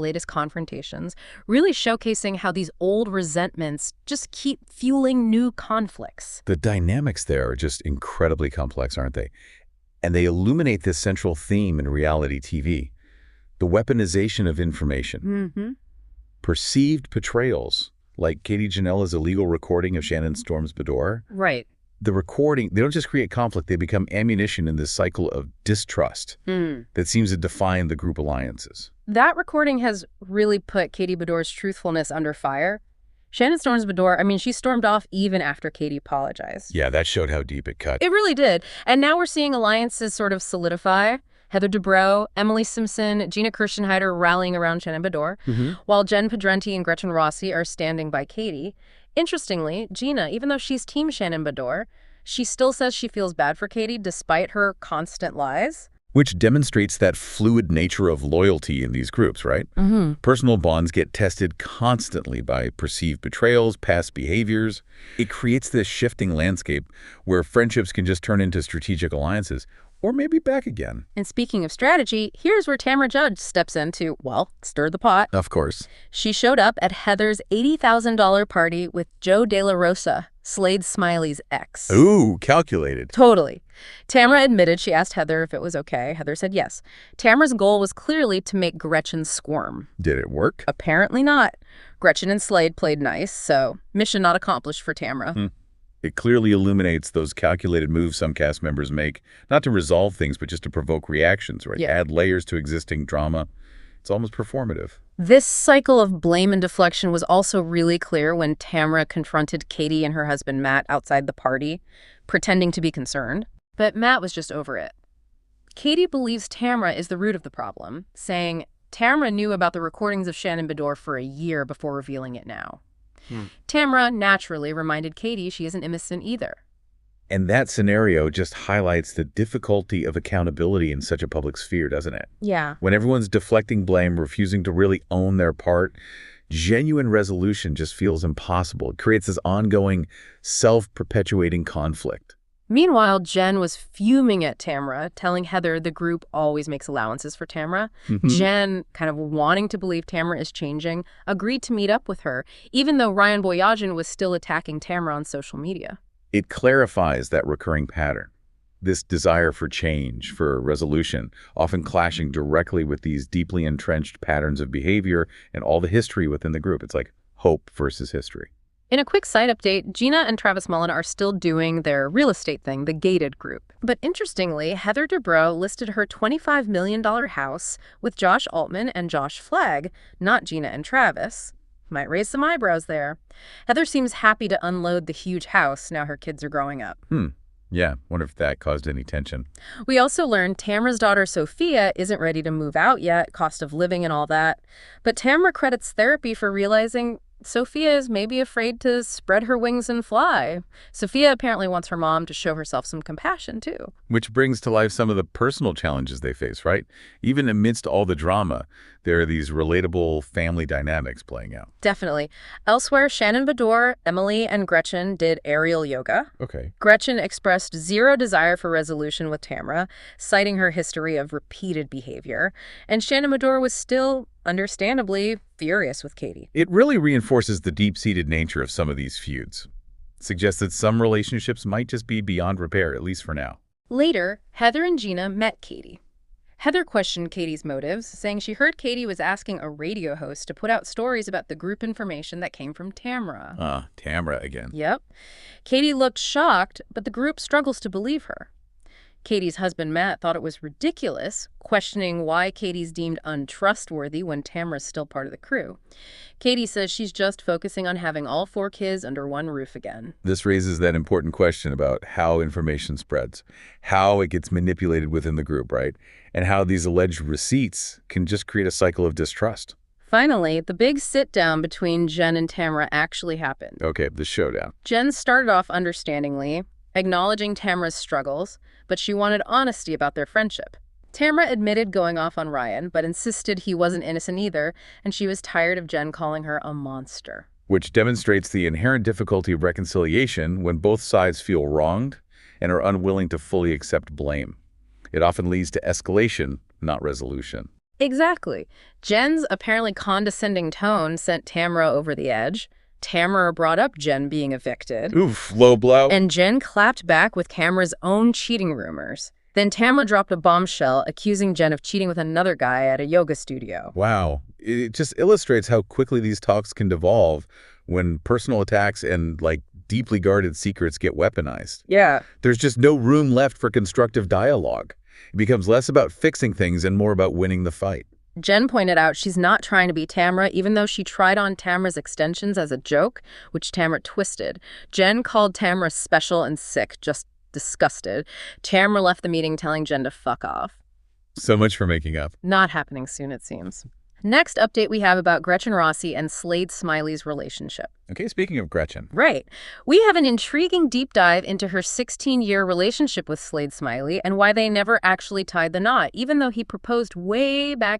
latest confrontations, really showcasing how these old resentments just keep fueling new conflicts. The dynamics there are just incredibly complex, aren't they? And they illuminate this central theme in reality TV, the weaponization of information. Perceived betrayals, like Katie Janela's illegal recording of Shannon Storm's boudoir. Right. The recording, they don't just create conflict, they become ammunition in this cycle of distrust that seems to define the group alliances. That recording has really put Katie Bedore's truthfulness under fire. Shannon Storm's boudoir, I mean, she stormed off even after Katie apologized. Yeah, that showed how deep it cut. It really did. And now we're seeing alliances sort of solidify. Heather Dubrow, Emily Simpson, Gina Kirschenheiter rallying around Shannon Bedore, while Jen Pedrenti and Gretchen Rossi are standing by Katie. Interestingly, Gina, even though she's Team Shannon Bedore, she still says she feels bad for Katie despite her constant lies. Which demonstrates that fluid nature of loyalty in these groups, right? Personal bonds get tested constantly by perceived betrayals, past behaviors. It creates this shifting landscape where friendships can just turn into strategic alliances, or maybe back again. And speaking of strategy, here's where Tamra Judge steps in to, well, stir the pot. Of course. She showed up at Heather's $80,000 party with Joe De La Rosa, Slade Smiley's ex. Ooh, calculated. Totally. Tamra admitted she asked Heather if it was okay. Heather said yes. Tamra's goal was clearly to make Gretchen squirm. Did it work? Apparently not. Gretchen and Slade played nice, so mission not accomplished for Tamra. It clearly illuminates those calculated moves some cast members make, not to resolve things, but just to provoke reactions, right? Yeah. Add layers to existing drama. It's almost performative. This cycle of blame and deflection was also really clear when Tamra confronted Katie and her husband Matt outside the party, pretending to be concerned. But Matt was just over it. Katie believes Tamra is the root of the problem, saying Tamra knew about the recordings of Shannon Bedore for a year before revealing it now. Tamra naturally reminded Katie she isn't innocent either. And that scenario just highlights the difficulty of accountability in such a public sphere, doesn't it? Yeah. When everyone's deflecting blame, refusing to really own their part, genuine resolution just feels impossible. It creates this ongoing, self-perpetuating conflict. Meanwhile, Jen was fuming at Tamra, telling Heather the group always makes allowances for Tamra. Jen, kind of wanting to believe Tamra is changing, agreed to meet up with her, even though Ryan Boyajian was still attacking Tamra on social media. It clarifies that recurring pattern, this desire for change, for resolution, often clashing directly with these deeply entrenched patterns of behavior and all the history within the group. It's like hope versus history. In a quick side update, Gina and Travis Mullen are still doing their real estate thing, the Gated Group. But interestingly, Heather Dubrow listed her $25 million house with Josh Altman and Josh Flagg, not Gina and Travis. Might raise some eyebrows there. Heather seems happy to unload the huge house now her kids are growing up. Yeah, wonder if that caused any tension. We also learned Tamra's daughter Sophia isn't ready to move out yet, cost of living and all that. But Tamra credits therapy for realizing Sophia is maybe afraid to spread her wings and fly. Sophia apparently wants her mom to show herself some compassion, too. Which brings to life some of the personal challenges they face, right? Even amidst all the drama, there are these relatable family dynamics playing out. Definitely. Elsewhere, Shannon Bedore, Emily, and Gretchen did aerial yoga. Okay. Gretchen expressed zero desire for resolution with Tamra, citing her history of repeated behavior. And Shannon Bedore was still, understandably, furious with Katie. It really reinforces the deep-seated nature of some of these feuds. It suggests that some relationships might just be beyond repair, at least for now. Later, Heather and Gina met Katie. Heather questioned Katie's motives, saying she heard Katie was asking a radio host to put out stories about the group information that came from Tamra. Tamra again. Yep. Katie looked shocked, but the group struggles to believe her. Katie's husband, Matt, thought it was ridiculous, questioning why Katie's deemed untrustworthy when Tamra's still part of the crew. Katie says she's just focusing on having all 4 kids under one roof again. This raises that important question about how information spreads, how it gets manipulated within the group, right? And how these alleged receipts can just create a cycle of distrust. Finally, the big sit-down between Jen and Tamra actually happened. Okay, the showdown. Jen started off understandingly, acknowledging Tamra's struggles, but she wanted honesty about their friendship. Tamra admitted going off on Ryan, but insisted he wasn't innocent either, and she was tired of Jen calling her a monster. Which demonstrates the inherent difficulty of reconciliation when both sides feel wronged and are unwilling to fully accept blame. It often leads to escalation, not resolution. Exactly. Jen's apparently condescending tone sent Tamra over the edge. Tamra brought up Jenn being evicted. Oof, low blow. And Jenn clapped back with Tamra's own cheating rumors. Then Tamra dropped a bombshell accusing Jenn of cheating with another guy at a yoga studio. Wow. It just illustrates how quickly these talks can devolve when personal attacks and, deeply guarded secrets get weaponized. Yeah. There's just no room left for constructive dialogue. It becomes less about fixing things and more about winning the fight. Jenn pointed out she's not trying to be Tamra, even though she tried on Tamra's extensions as a joke, which Tamra twisted. Jenn called Tamra special and sick, just disgusted. Tamra left the meeting telling Jenn to fuck off. So much for making up. Not happening soon, it seems. Next update we have about Gretchen Rossi and Slade Smiley's relationship. Okay, speaking of Gretchen. Right. We have an intriguing deep dive into her 16-year relationship with Slade Smiley and why they never actually tied the knot, even though he proposed way back